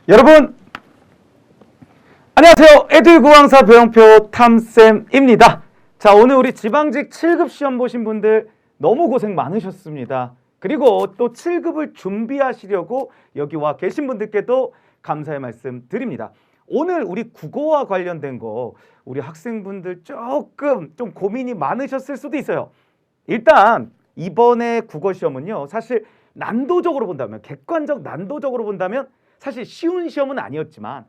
여러분 안녕하세요. 에듀구왕사 배영표 탐쌤입니다. 자, 오늘 우리 지방직 7급 시험 보신 분들 너무 고생 많으셨습니다. 그리고 또 7급을 준비하시려고 여기 와 계신 분들께도 감사의 말씀 드립니다. 오늘 우리 국어와 관련된 거 우리 학생분들 조금 좀 고민이 많으셨을 수도 있어요. 일단 이번에 국어 시험은요, 사실 난도적으로 본다면, 객관적 난도적으로 본다면 사실 쉬운 시험은 아니었지만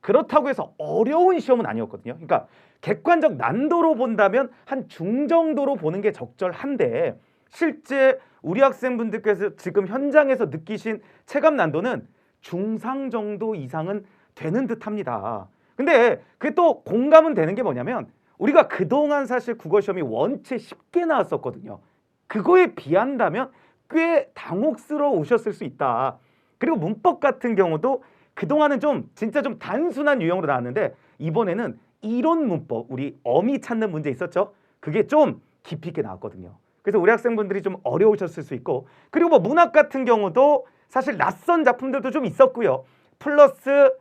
그렇다고 해서 어려운 시험은 아니었거든요. 그러니까 객관적 난도로 본다면 한 중정도로 보는 게 적절한데, 실제 우리 학생분들께서 지금 현장에서 느끼신 체감 난도는 중상 정도 이상은 되는 듯 합니다. 근데 그게 또 공감은 되는 게 뭐냐면, 우리가 그동안 사실 국어 시험이 원체 쉽게 나왔었거든요. 그거에 비한다면 꽤 당혹스러우셨을 수 있다. 그리고 문법 같은 경우도 그동안은 좀 진짜 좀 단순한 유형으로 나왔는데, 이번에는 이론 문법, 우리 어미 찾는 문제 있었죠? 그게 좀 깊이 있게 나왔거든요. 그래서 우리 학생분들이 좀 어려우셨을 수 있고, 그리고 뭐 문학 같은 경우도 사실 낯선 작품들도 좀 있었고요. 플러스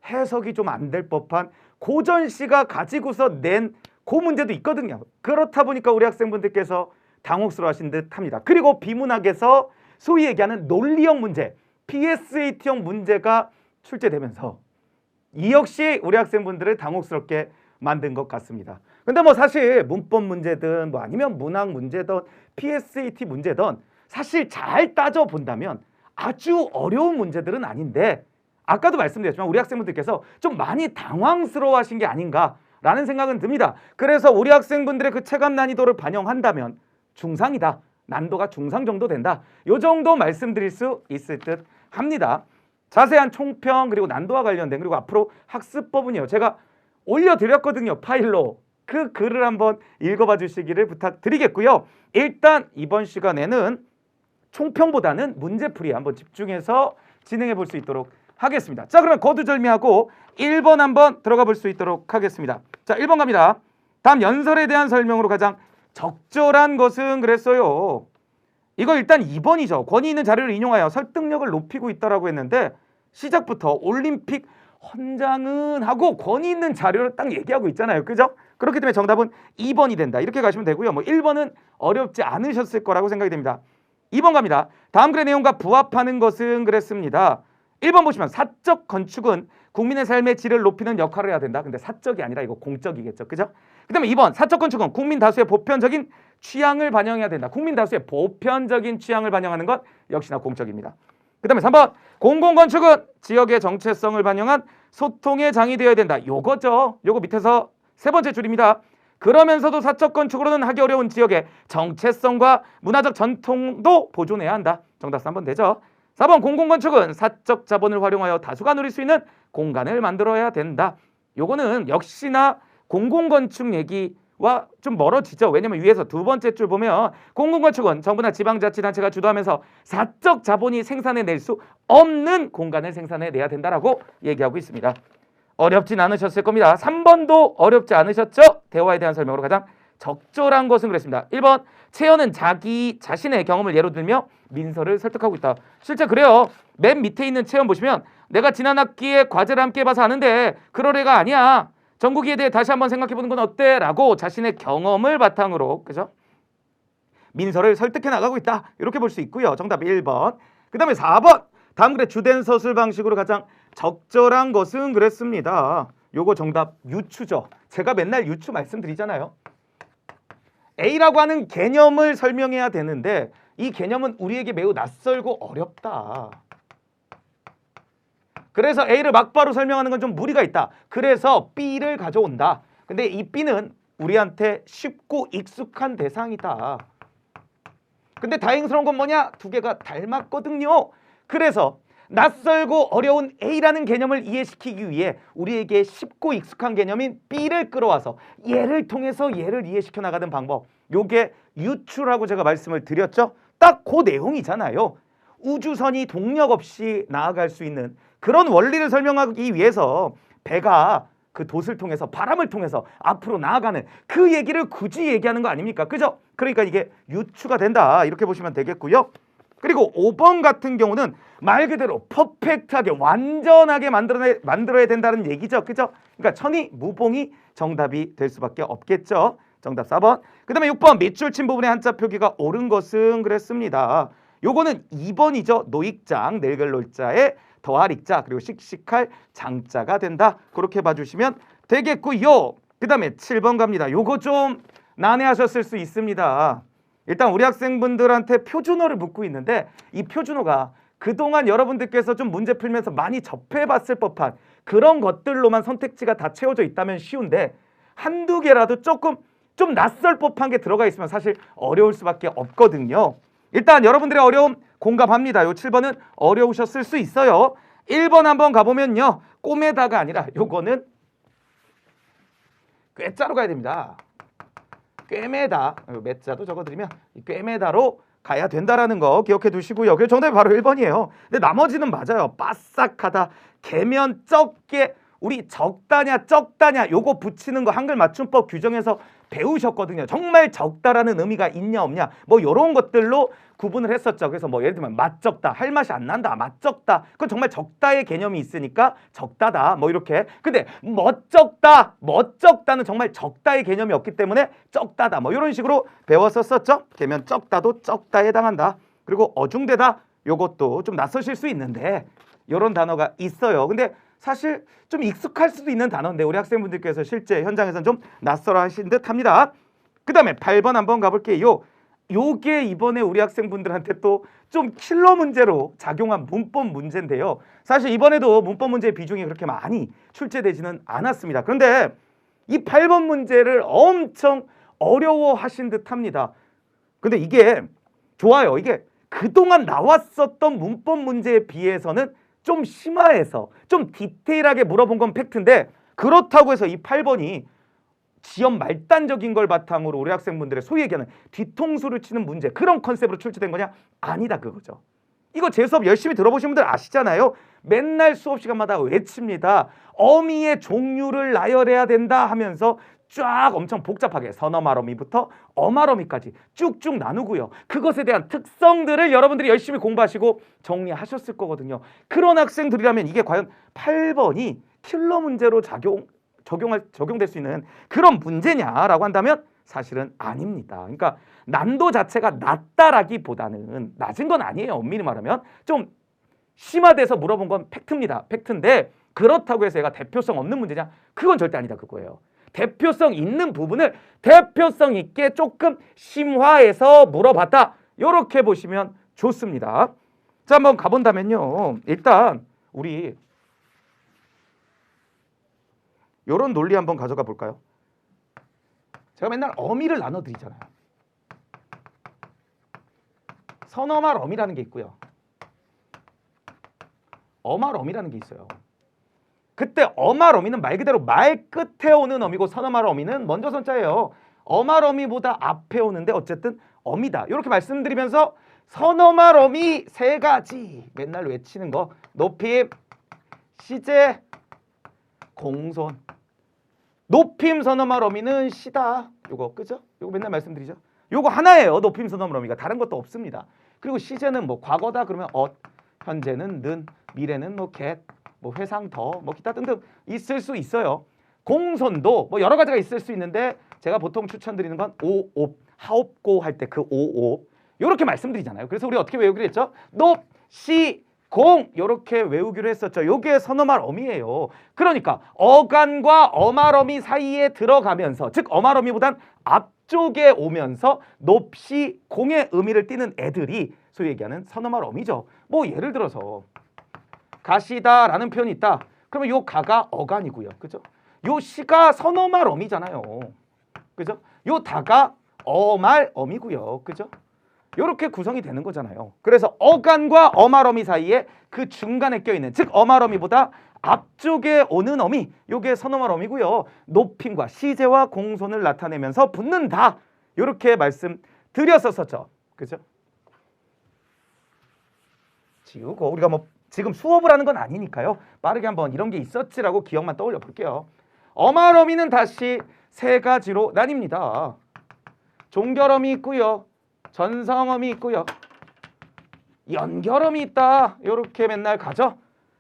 해석이 좀 안 될 법한 고전시가 가지고서 낸 그 문제도 있거든요. 그렇다 보니까 우리 학생분들께서 당혹스러워하신 듯 합니다. 그리고 비문학에서 소위 얘기하는 논리형 문제, PSAT형 문제가 출제되면서 이 역시 우리 학생분들을 당혹스럽게 만든 것 같습니다. 근데 뭐 사실 문법 문제든 뭐 아니면 문학 문제든 PSAT 문제든 사실 잘 따져본다면 아주 어려운 문제들은 아닌데, 아까도 말씀드렸지만 우리 학생분들께서 좀 많이 당황스러워하신 게 아닌가라는 생각은 듭니다. 그래서 우리 학생분들의 그 체감 난이도를 반영한다면 중상이다, 난도가 중상 정도 된다, 요 정도 말씀드릴 수 있을 듯 합니다. 자세한 총평 그리고 난도와 관련된, 그리고 앞으로 학습법은요, 제가 올려드렸거든요. 파일로. 그 글을 한번 읽어봐 주시기를 부탁드리겠고요. 일단 이번 시간에는 총평보다는 문제풀이에 한번 집중해서 진행해 볼 수 있도록 하겠습니다. 자, 그러면 거두절미하고 1번 한번 들어가 볼 수 있도록 하겠습니다. 자, 1번 갑니다. 다음 연설에 대한 설명으로 가장 적절한 것은 그랬어요. 이거 일단 2번이죠. 권위 있는 자료를 인용하여 설득력을 높이고 있다라고 했는데, 시작부터 올림픽 헌장은 하고 권위 있는 자료를 딱 얘기하고 있잖아요. 그죠? 그렇기 때문에 정답은 2번이 된다. 이렇게 가시면 되고요. 뭐 1번은 어렵지 않으셨을 거라고 생각이 됩니다. 2번 갑니다. 다음 글의 내용과 부합하는 것은 그랬습니다. 1번 보시면 사적 건축은 국민의 삶의 질을 높이는 역할을 해야 된다. 근데 사적이 아니라 이거 공적이겠죠. 그죠? 그 다음에 2번 사적 건축은 국민 다수의 보편적인 취향을 반영해야 된다. 국민 다수의 보편적인 취향을 반영하는 것 역시나 공적입니다. 그 다음에 3번 공공건축은 지역의 정체성을 반영한 소통의 장이 되어야 된다. 요거죠. 요거 밑에서 세 번째 줄입니다. 그러면서도 사적 건축으로는 하기 어려운 지역의 정체성과 문화적 전통도 보존해야 한다. 정답 3번 되죠. 4번 공공건축은 사적 자본을 활용하여 다수가 누릴 수 있는 공간을 만들어야 된다. 요거는 역시나 공공건축 얘기와 좀 멀어지죠. 왜냐면 위에서 두 번째 줄 보면 공공건축은 정부나 지방자치단체가 주도하면서 사적 자본이 생산해낼 수 없는 공간을 생산해내야 된다라고 얘기하고 있습니다. 어렵진 않으셨을 겁니다. 3번도 어렵지 않으셨죠? 대화에 대한 설명으로 가장 적절한 것은 그랬습니다. 1번 채연은 자기 자신의 경험을 예로 들며 민서를 설득하고 있다. 실제 그래요. 맨 밑에 있는 채연 보시면 내가 지난 학기에 과제를 함께 해봐서 아는데 그럴 애가 아니야. 전국에 대해 다시 한번 생각해보는 건 어때? 라고 자신의 경험을 바탕으로, 그죠? 민서를 설득해 나가고 있다. 이렇게 볼 수 있고요. 정답 1번. 그 다음에 4번. 다음 글의 주된 서술 방식으로 가장 적절한 것은 그랬습니다. 요거 정답 유추죠. 제가 맨날 유추 말씀드리잖아요. A라고 하는 개념을 설명해야 되는데 이 개념은 우리에게 매우 낯설고 어렵다. 그래서 A를 막바로 설명하는 건 좀 무리가 있다. 그래서 B를 가져온다. 근데 이 B는 우리한테 쉽고 익숙한 대상이다. 근데 다행스러운 건 뭐냐? 두 개가 닮았거든요. 그래서 낯설고 어려운 A라는 개념을 이해시키기 위해 우리에게 쉽고 익숙한 개념인 B를 끌어와서 얘를 통해서 얘를 이해시켜 나가는 방법, 요게 유추라고 제가 말씀을 드렸죠. 딱 그 내용이잖아요. 우주선이 동력 없이 나아갈 수 있는 그런 원리를 설명하기 위해서 배가 그 돛을 통해서, 바람을 통해서 앞으로 나아가는 그 얘기를 굳이 얘기하는 거 아닙니까? 그죠? 그러니까 이게 유추가 된다, 이렇게 보시면 되겠고요. 그리고 5번 같은 경우는 말 그대로 퍼펙트하게 완전하게 만들어야 된다는 얘기죠. 그죠? 그러니까 천이 무봉이 정답이 될 수밖에 없겠죠. 정답 4번. 그 다음에 6번 밑줄 친 부분에 한자 표기가 옳은 것은 그랬습니다. 요거는 2번이죠. 노익장, 늙을 놀자에 더할 익자 그리고 씩씩할 장자가 된다. 그렇게 봐주시면 되겠고요. 그 다음에 7번 갑니다. 요거 좀 난해하셨을 수 있습니다. 일단 우리 학생분들한테 표준어를 묻고 있는데 이 표준어가 그동안 여러분들께서 좀 문제 풀면서 많이 접해봤을 법한 그런 것들로만 선택지가 다 채워져 있다면 쉬운데 한두 개라도 조금 좀 낯설 법한 게 들어가 있으면 사실 어려울 수밖에 없거든요. 일단 여러분들의 어려움 공감합니다. 요 7번은 어려우셨을 수 있어요. 1번 한번 가보면요. 꼬매다가 아니라 요거는 꿰자로 가야 됩니다. 꿰매다. 매자도 적어드리면 꿰매다로 가야 된다라는 거 기억해 두시고요. 그래서 정답이 바로 1번이에요. 근데 나머지는 맞아요. 빠싹하다, 개면, 적게, 우리 적다냐 적다냐 요거 붙이는 거 한글 맞춤법 규정에서 배우셨거든요. 정말 적다라는 의미가 있냐 없냐 뭐 요런 것들로 구분을 했었죠. 그래서 뭐 예를 들면 맛적다, 할 맛이 안 난다, 맛적다, 그건 정말 적다의 개념이 있으니까 적다다 뭐 이렇게. 근데 멋적다는 정말 적다의 개념이 없기 때문에 적다다 뭐 이런 식으로 배웠었었죠. 개면 적다도 적다에 해당한다. 그리고 어중대다 요것도 좀 낯서실 수 있는데 요런 단어가 있어요. 근데 사실 좀 익숙할 수도 있는 단어인데 우리 학생분들께서 실제 현장에서는 좀 낯설어 하신 듯 합니다. 그 다음에 8번 한번 가볼게요. 요게 이번에 우리 학생분들한테 또 좀 킬러 문제로 작용한 문법 문제인데요. 사실 이번에도 문법 문제의 비중이 그렇게 많이 출제되지는 않았습니다. 그런데 이 8번 문제를 엄청 어려워하신 듯 합니다. 근데 이게 좋아요. 이게 그동안 나왔었던 문법 문제에 비해서는 좀 심화해서 좀 디테일하게 물어본 건 팩트인데 그렇다고 해서 이 8번이 지연 말단적인 걸 바탕으로 우리 학생분들의 소위 얘기하는 뒤통수를 치는 문제 그런 컨셉으로 출제된 거냐? 아니다 그거죠. 이거 제 수업 열심히 들어보신 분들 아시잖아요. 맨날 수업 시간마다 외칩니다. 어미의 종류를 나열해야 된다 하면서 쫙 엄청 복잡하게 선어말어미부터 어말어미까지 쭉쭉 나누고요. 그것에 대한 특성들을 여러분들이 열심히 공부하시고 정리하셨을 거거든요. 그런 학생들이라면 이게 과연 8번이 킬러 문제로 적용될 수 있는 그런 문제냐라고 한다면 사실은 아닙니다. 그러니까 난도 자체가 낮다라기보다는 낮은 건 아니에요. 엄밀히 말하면 좀 심화돼서 물어본 건 팩트입니다. 팩트인데 그렇다고 해서 얘가 대표성 없는 문제냐? 그건 절대 아니다 그거예요. 대표성 있는 부분을 대표성 있게 조금 심화해서 물어봤다. 이렇게 보시면 좋습니다. 자, 한번 가본다면요. 일단 우리 이런 논리 한번 가져가 볼까요? 제가 맨날 어미를 나눠드리잖아요. 선어말 어미라는 게 있고요. 어말 어미라는 게 있어요. 그때 어말 어미는 말 그대로 말 끝에 오는 어미고 선어말 어미는 먼저 선자예요. 어말 어미보다 앞에 오는데 어쨌든 어미다. 이렇게 말씀드리면서 선어말 어미 세 가지 맨날 외치는 거 높임, 시제, 공손. 높임 선어말 어미는 시다. 요거 그죠? 요거 맨날 말씀드리죠. 요거 하나예요. 높임 선어말 어미가 다른 것도 없습니다. 그리고 시제는 뭐 과거다 그러면 현재는 는, 미래는 뭐 겟, 뭐 회상 더, 뭐 기타 등등 있을 수 있어요. 공손도 뭐 여러 가지가 있을 수 있는데 제가 보통 추천드리는 건 오옵, 하옵고 할 때 그 오옵 요렇게 말씀드리잖아요. 그래서 우리 어떻게 외우기로 했죠? 높, 시, 공 요렇게 외우기로 했었죠. 요게 선어말 어미예요. 그러니까 어간과 어말 어미 사이에 들어가면서 즉 어말 어미보단 앞쪽에 오면서 높시 공의 의미를 띠는 애들이 소위 얘기하는 선어말 어미죠. 뭐 예를 들어서 가시다라는 표현이 있다. 그러면 요 가가 어간이고요. 그죠? 요 시가 선어말 어미잖아요. 그죠? 요 다가 어말 어미고요. 그죠? 요렇게 구성이 되는 거잖아요. 그래서 어간과 어말 어미 사이에 그 중간에 껴있는 즉 어말 어미보다 앞쪽에 오는 어미 요게 선어말 어미고요. 높임과 시제와 공손을 나타내면서 붙는다. 요렇게 말씀드렸었죠. 그죠? 지우고 우리가 뭐 지금 수업을 하는 건 아니니까요. 빠르게 한번 이런 게 있었지라고 기억만 떠올려 볼게요. 어말 어미는 다시 세 가지로 나뉩니다. 종결 어미 있고요. 전성 어미 있고요. 연결음이 있다. 이렇게 맨날 가죠.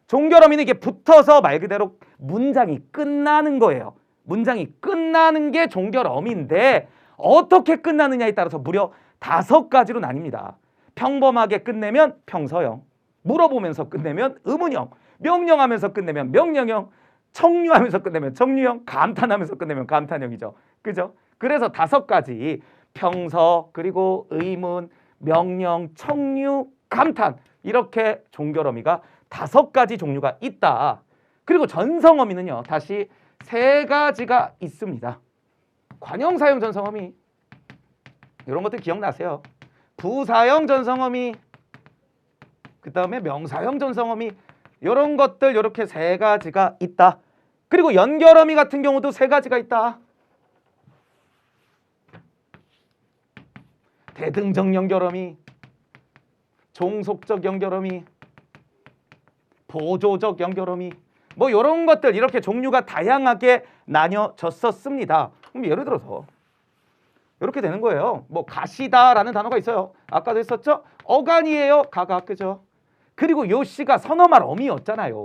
종결음이는 이게 붙어서 말 그대로 문장이 끝나는 거예요. 문장이 끝나는 게 종결음인데 어떻게 끝나느냐에 따라서 무려 5가지로 나뉩니다. 평범하게 끝내면 평서형, 물어보면서 끝내면 의문형, 명령하면서 끝내면 명령형, 청류하면서 끝내면 청류형, 감탄하면서 끝내면 감탄형이죠. 그죠? 그래서 5가지 평서, 그리고 의문, 명령, 청류, 감탄 이렇게 종결어미가 5가지 종류가 있다. 그리고 전성어미는요. 다시 3가지가 있습니다. 관형사형 전성어미 이런 것들 기억나세요? 부사형 전성어미, 그 다음에 명사형 전성어미 이런 것들 이렇게 3가지가 있다. 그리고 연결어미 같은 경우도 3가지가 있다. 대등적 연결어미, 종속적 연결어미, 보조적 연결어미 뭐 이런 것들 이렇게 종류가 다양하게 나뉘어졌었습니다. 그럼 예를 들어서 이렇게 되는 거예요. 뭐 가시다라는 단어가 있어요. 아까도 했었죠? 어간이에요. 가가 그죠? 그리고 요 시가 선어말 어미였잖아요.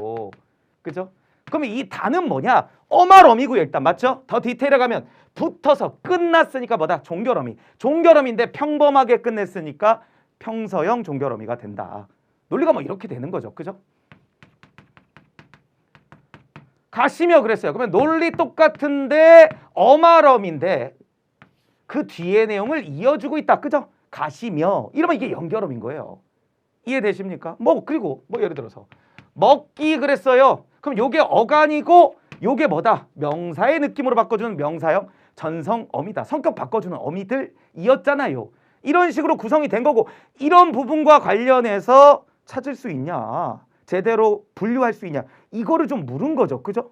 그죠? 그러면 이 단은 뭐냐? 어말 어미고요. 일단 맞죠? 더 디테일에 가면 붙어서 끝났으니까 뭐다? 종결어미. 종결어미인데 평범하게 끝냈으니까 평서형 종결어미가 된다. 논리가 뭐 이렇게 되는 거죠. 그죠? 가시며 그랬어요. 그러면 논리 똑같은데 어말어미인데 그 뒤에 내용을 이어주고 있다. 그죠? 가시며 이러면 이게 연결어미인 거예요. 이해되십니까? 뭐 그리고 뭐 예를 들어서 먹기 그랬어요. 그럼 요게 어간이고 요게 뭐다? 명사의 느낌으로 바꿔주는 명사형 전성어미다. 성격 바꿔주는 어미들이었잖아요. 이런 식으로 구성이 된 거고 이런 부분과 관련해서 찾을 수 있냐? 제대로 분류할 수 있냐? 이거를 좀 물은 거죠. 그죠?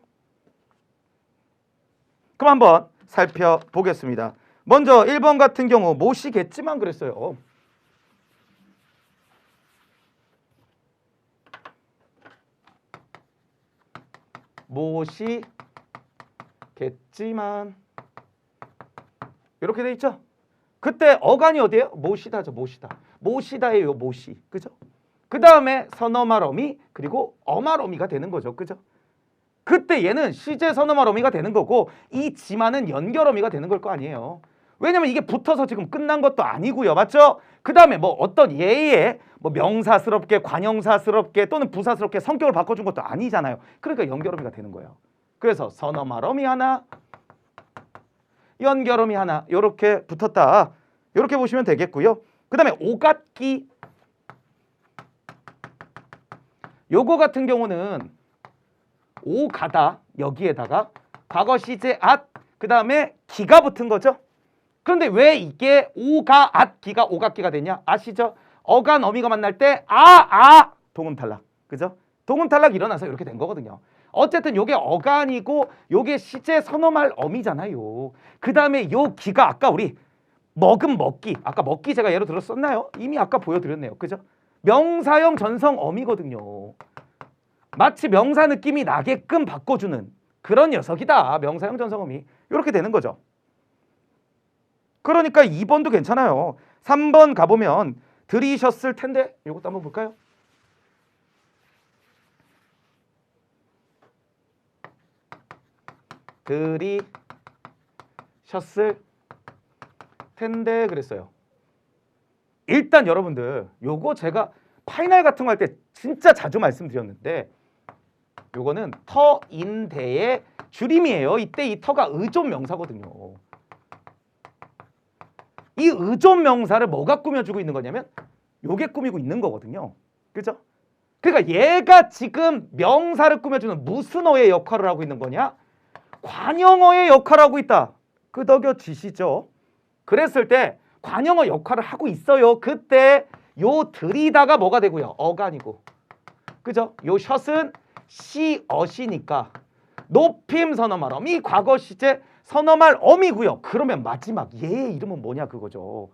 그럼 한번 살펴보겠습니다. 먼저 1번 같은 경우 모시겠지만 그랬어요. 모시겠지만 이렇게 돼 있죠? 그때 어간이 어디예요? 모시다죠. 모시다. 모시다예요. 모시. 그죠? 그 다음에 선어말 어미 그리고 어말 어미가 되는 거죠. 그죠? 그때 얘는 시제 선어말 어미가 되는 거고 이 지만은 연결 어미가 되는 걸 거 아니에요. 왜냐면 이게 붙어서 지금 끝난 것도 아니고요. 맞죠? 그 다음에 뭐 어떤 예의 뭐 명사스럽게 관형사스럽게 또는 부사스럽게 성격을 바꿔준 것도 아니잖아요. 그러니까 연결어미가 되는 거예요. 그래서 선어말어미 하나 연결어미 하나 이렇게 붙었다. 이렇게 보시면 되겠고요. 그 다음에 오갓기 요거 같은 경우는 오가다 여기에다가 과거 시제 그 다음에 기가 붙은 거죠. 그런데 왜 이게 오가 기가 오갓기가 되냐? 아시죠? 어간 어미가 만날 때 동음 탈락. 그죠? 동음 탈락 일어나서 이렇게 된 거거든요. 어쨌든 요게 어간이고 요게 시제 선어말 어미잖아요. 그 다음에 요 기가 아까 우리 먹은 먹기 아까 먹기 제가 예로 들었었나요? 이미 아까 보여드렸네요. 그죠? 명사형 전성 어미거든요. 마치 명사 느낌이 나게끔 바꿔주는 그런 녀석이다. 명사형 전성 어미. 이렇게 되는 거죠. 그러니까 2번도 괜찮아요. 3번 가보면 들이셨을 텐데 이것도 한번 볼까요? 들이셨을 텐데 그랬어요. 일단 여러분들 요거 제가 파이널 같은 거 할 때 진짜 자주 말씀드렸는데 요거는 터인대의 줄임이에요. 이때 이 터가 의존 명사거든요. 이 의존 명사를 뭐가 꾸며주고 있는 거냐면 요게 꾸미고 있는 거거든요. 그죠? 그러니까 얘가 지금 명사를 꾸며주는 무슨 어의 역할을 하고 있는 거냐? 관형어의 역할을 하고 있다. 끄덕여지시죠? 그랬을 때 관형어 역할을 하고 있어요. 그때 요 들이다가 뭐가 되고요? 어간이고. 그죠? 요 샷은 시어시니까 높임 선어말 어미 과거 시제 선어말 어미고요. 그러면 마지막 얘의 이름은 뭐냐 그거죠.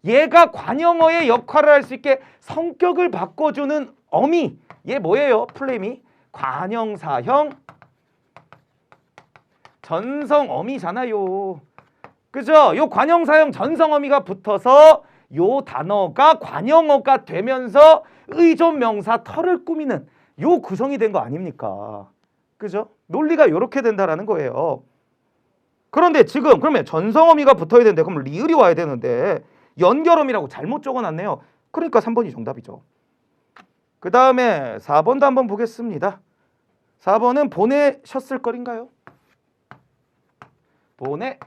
얘가 관형어의 역할을 할 수 있게 성격을 바꿔주는 어미. 얘 뭐예요? 플레임이 관형사형 전성어미잖아요. 그죠? 요 관형사형 전성어미가 붙어서 요 단어가 관형어가 되면서 의존명사 털을 꾸미는 요 구성이 된 거 아닙니까? 그죠? 논리가 요렇게 된다라는 거예요. 그런데 지금 그러면 전성어미가 붙어야 되는데 그럼 리을이 와야 되는데 연결어미라고 잘못 적어놨네요. 그러니까 3번이 정답이죠. 그 다음에 4번도 한번 보겠습니다. 4번은 보내셨을 걸인가요? 보내셨을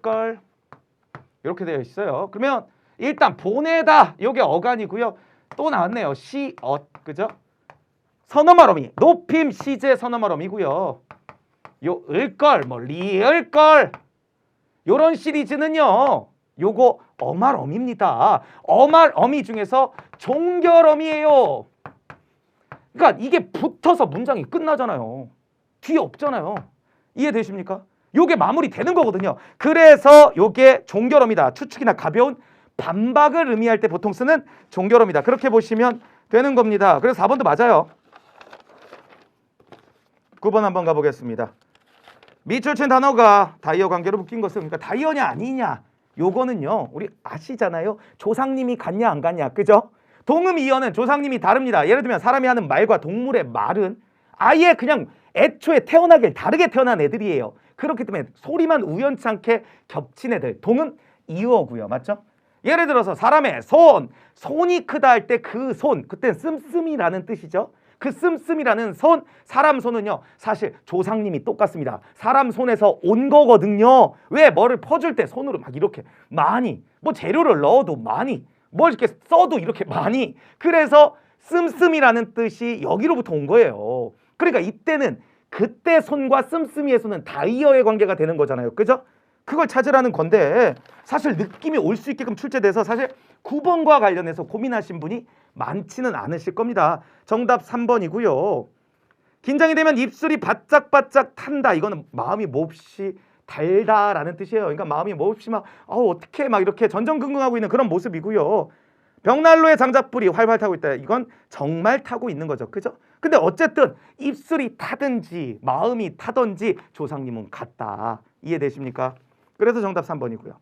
걸 이렇게 되어 있어요. 그러면 일단 보내다 요게 어간이고요. 또 나왔네요. 그죠? 선어말어미 높임 시제 선어말어미고요. 요 을걸 뭐 리을걸 요런 시리즈는요. 요거 어말어미입니다. 어말어미 중에서 종결어미예요. 그러니까 이게 붙어서 문장이 끝나잖아요. 뒤에 없잖아요. 이해되십니까? 요게 마무리 되는 거거든요. 그래서 요게 종결어미다. 추측이나 가벼운 반박을 의미할 때 보통 쓰는 종결어미다. 그렇게 보시면 되는 겁니다. 그래서 4번도 맞아요. 9번 한번 가보겠습니다. 밑줄 친 단어가 다이어 관계로 묶인 것은 그러니까 다이어냐 아니냐 요거는요 우리 아시잖아요. 조상님이 같냐 안 같냐 그죠? 동음 이어는 조상님이 다릅니다. 예를 들면 사람이 하는 말과 동물의 말은 아예 그냥 애초에 태어나길 다르게 태어난 애들이에요. 그렇기 때문에 소리만 우연찮게 겹친 애들 동음 이어고요. 맞죠? 예를 들어서 사람의 손이 크다 할 때 그 손 그때는 씀씀이라는 뜻이죠. 그 씀씀이라는 손, 사람 손은요 사실 조상님이 똑같습니다. 사람 손에서 온 거거든요. 왜? 뭐를 퍼줄 때 손으로 막 이렇게 많이 뭐 재료를 넣어도 많이 뭘 이렇게 써도 이렇게 많이 그래서 씀씀이라는 뜻이 여기로부터 온 거예요. 그러니까 이때는 그때 손과 씀씀이의 손은 다이어의 관계가 되는 거잖아요. 그죠? 그걸 찾으라는 건데 사실 느낌이 올 수 있게끔 출제돼서 사실 9번과 관련해서 고민하신 분이 많지는 않으실 겁니다. 정답 3번이고요. 긴장이 되면 입술이 바짝바짝 탄다. 이거는 마음이 몹시 달다라는 뜻이에요. 그러니까 마음이 몹시 막 어떻게 막 이렇게 전전긍긍하고 있는 그런 모습이고요. 벽난로에 장작불이 활활 타고 있다. 이건 정말 타고 있는 거죠. 그죠? 근데 어쨌든 입술이 타든지 마음이 타든지 조상님은 같다. 이해되십니까? 그래서 정답 3번이고요.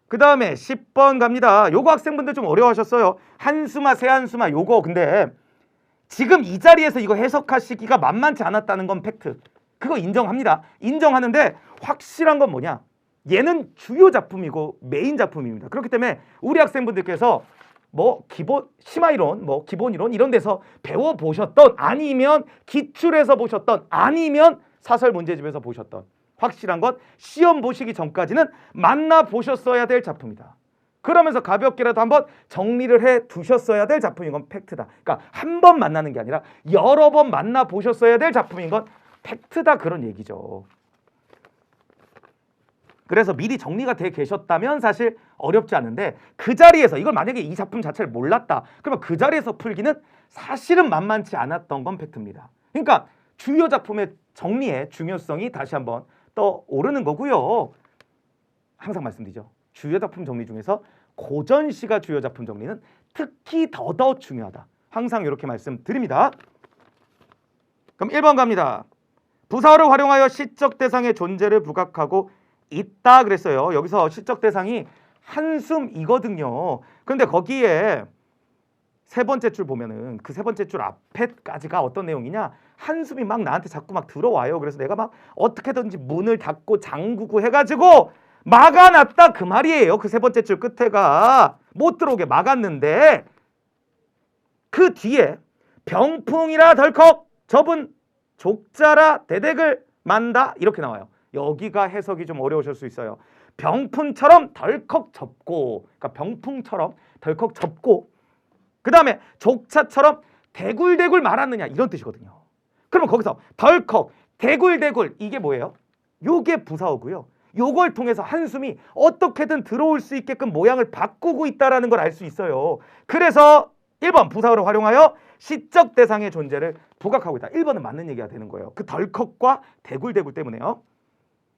그 다음에 10번 갑니다. 요거 학생분들 좀 어려워하셨어요. 한수마 세한수마 요거 근데 지금 이 자리에서 이거 해석하시기가 만만치 않았다는 건 팩트. 그거 인정합니다. 인정하는데 확실한 건 뭐냐? 얘는 주요 작품이고 메인 작품입니다. 그렇기 때문에 우리 학생분들께서 뭐 기본 심화이론, 뭐 기본이론 이런 데서 배워보셨던 아니면 기출에서 보셨던 아니면 사설 문제집에서 보셨던 확실한 건 시험 보시기 전까지는 만나보셨어야 될 작품이다. 그러면서 가볍게라도 한번 정리를 해 두셨어야 될 작품인 건 팩트다. 그러니까 한 번 만나는 게 아니라 여러 번 만나보셨어야 될 작품인 건 팩트다 그런 얘기죠. 그래서 미리 정리가 돼 계셨다면 사실 어렵지 않은데 그 자리에서 이걸 만약에 이 작품 자체를 몰랐다. 그러면 그 자리에서 풀기는 사실은 만만치 않았던 건 팩트입니다. 그러니까 주요 작품의 정리의 중요성이 다시 한번 떠오르는 거고요. 항상 말씀드리죠. 주요 작품 정리 중에서 고전시가 주요 작품 정리는 특히 더더 중요하다. 항상 이렇게 말씀드립니다. 그럼 1번 갑니다. 부사어를 활용하여 시적 대상의 존재를 부각하고 있다 그랬어요. 여기서 시적 대상이 한숨이거든요. 그런데 거기에 세 번째 줄 보면은 그 세 번째 줄 앞에까지가 어떤 내용이냐? 한숨이 막 나한테 자꾸 막 들어와요. 그래서 내가 막 어떻게든지 문을 닫고 잠그고 해가지고 막아놨다 그 말이에요. 그 세 번째 줄 끝에가 못 들어오게 막았는데 그 뒤에 병풍이라 덜컥 접은 족자라 대덱을 만다 이렇게 나와요. 여기가 해석이 좀 어려우실 수 있어요. 병풍처럼 덜컥 접고 그러니까 병풍처럼 덜컥 접고 그 다음에 족차처럼 대굴대굴 말았느냐 이런 뜻이거든요. 그러면 거기서 덜컥 대굴대굴 이게 뭐예요? 요게 부사어고요. 요걸 통해서 한숨이 어떻게든 들어올 수 있게끔 모양을 바꾸고 있다는 걸 알 수 있어요. 그래서 1번 부사어를 활용하여 시적 대상의 존재를 부각하고 있다. 1번은 맞는 얘기가 되는 거예요. 그 덜컥과 대굴대굴 때문에요.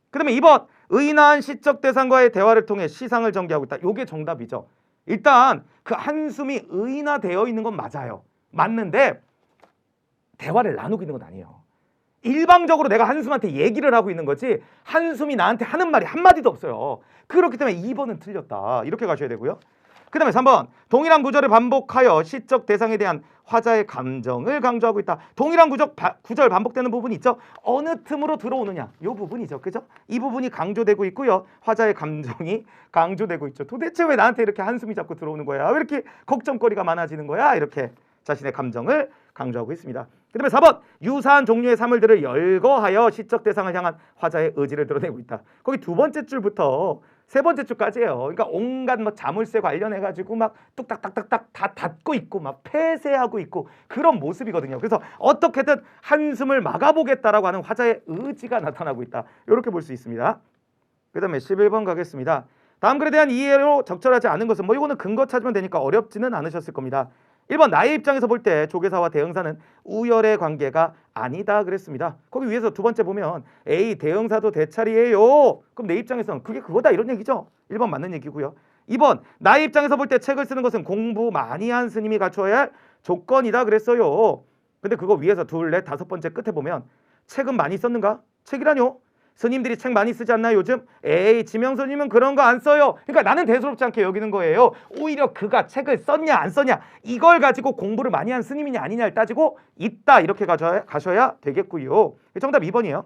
그 다음에 2번 의인한 시적 대상과의 대화를 통해 시상을 전개하고 있다. 요게 정답이죠. 일단 그 한숨이 의인화되어 있는 건 맞아요. 맞는데 대화를 나누고 있는 건 아니에요. 일방적으로 내가 한숨한테 얘기를 하고 있는 거지 한숨이 나한테 하는 말이 한마디도 없어요. 그렇기 때문에 2번은 틀렸다. 이렇게 가셔야 되고요. 그 다음에 3번 동일한 구절을 반복하여 시적 대상에 대한 화자의 감정을 강조하고 있다. 동일한 구절 반복되는 부분이 있죠. 어느 틈으로 들어오느냐 이 부분이죠. 그죠? 이 부분이 강조되고 있고요. 화자의 감정이 강조되고 있죠. 도대체 왜 나한테 이렇게 한숨이 자꾸 들어오는 거야? 왜 이렇게 걱정거리가 많아지는 거야? 이렇게 자신의 감정을 강조하고 있습니다. 그 다음에 4번 유사한 종류의 사물들을 열거하여 시적 대상을 향한 화자의 의지를 드러내고 있다. 거기 두 번째 줄부터 세 번째 줄까지예요. 그러니까 온갖 뭐 자물쇠 관련해 가지고 막 뚝딱딱딱딱 다 닫고 있고 막 폐쇄하고 있고 그런 모습이거든요. 그래서 어떻게든 한숨을 막아보겠다라고 하는 화자의 의지가 나타나고 있다. 이렇게 볼 수 있습니다. 그 다음에 11번 가겠습니다. 다음 글에 대한 이해로 적절하지 않은 것은 뭐 이거는 근거 찾으면 되니까 어렵지는 않으셨을 겁니다. 1번 나의 입장에서 볼 때 조계사와 대응사는 우열의 관계가 아니다 그랬습니다. 거기 위에서 두 번째 보면 A 대응사도 대찰이에요. 그럼 내 입장에서는 그게 그거다 이런 얘기죠. 1번 맞는 얘기고요. 2번 나의 입장에서 볼 때 책을 쓰는 것은 공부 많이 한 스님이 갖춰야 할 조건이다 그랬어요. 근데 그거 위에서 둘, 넷, 다섯 번째 끝에 보면 책은 많이 썼는가? 책이라뇨? 스님들이 책 많이 쓰지 않나요 요즘? 에이 지명스님은 그런 거 안 써요. 그러니까 나는 대수롭지 않게 여기는 거예요. 오히려 그가 책을 썼냐 안 썼냐 이걸 가지고 공부를 많이 한 스님이냐 아니냐를 따지고 있다 이렇게 가셔야 되겠고요. 정답 2번이에요.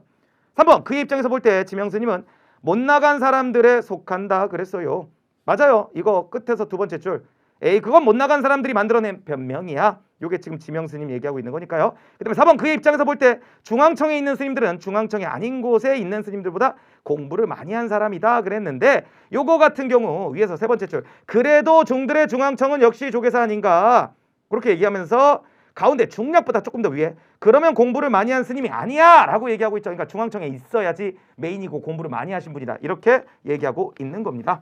3번 그의 입장에서 볼 때 지명스님은 못 나간 사람들에 속한다 그랬어요. 맞아요. 이거 끝에서 두 번째 줄 에이 그건 못 나간 사람들이 만들어낸 변명이야. 요게 지금 지명스님 얘기하고 있는 거니까요. 그 다음에 4번 그의 입장에서 볼 때 중앙청에 있는 스님들은 중앙청이 아닌 곳에 있는 스님들보다 공부를 많이 한 사람이다 그랬는데 요거 같은 경우 위에서 세 번째 줄 그래도 중들의 중앙청은 역시 조계사 아닌가 그렇게 얘기하면서 가운데 중략보다 조금 더 위에 그러면 공부를 많이 한 스님이 아니야 라고 얘기하고 있죠. 그러니까 중앙청에 있어야지 메인이고 공부를 많이 하신 분이다 이렇게 얘기하고 있는 겁니다.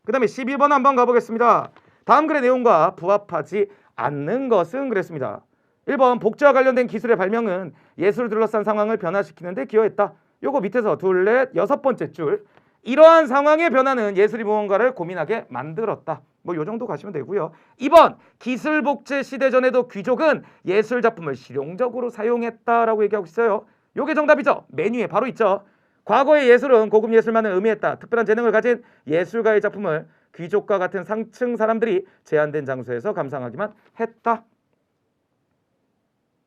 그 다음에 12번 한번 가보겠습니다. 다음 글의 내용과 부합하지 않는 것은 그랬습니다. 1번 복제와 관련된 기술의 발명은 예술을 둘러싼 상황을 변화시키는 데 기여했다. 요거 밑에서 둘, 넷, 여섯 번째 줄 이러한 상황의 변화는 예술이 무언가를 고민하게 만들었다. 뭐 요 정도 가시면 되고요. 2번 기술 복제 시대 전에도 귀족은 예술 작품을 실용적으로 사용했다라고 얘기하고 있어요. 요게 정답이죠. 메뉴에 바로 있죠. 과거의 예술은 고급 예술만을 의미했다. 특별한 재능을 가진 예술가의 작품을 귀족과 같은 상층 사람들이 제한된 장소에서 감상하기만 했다.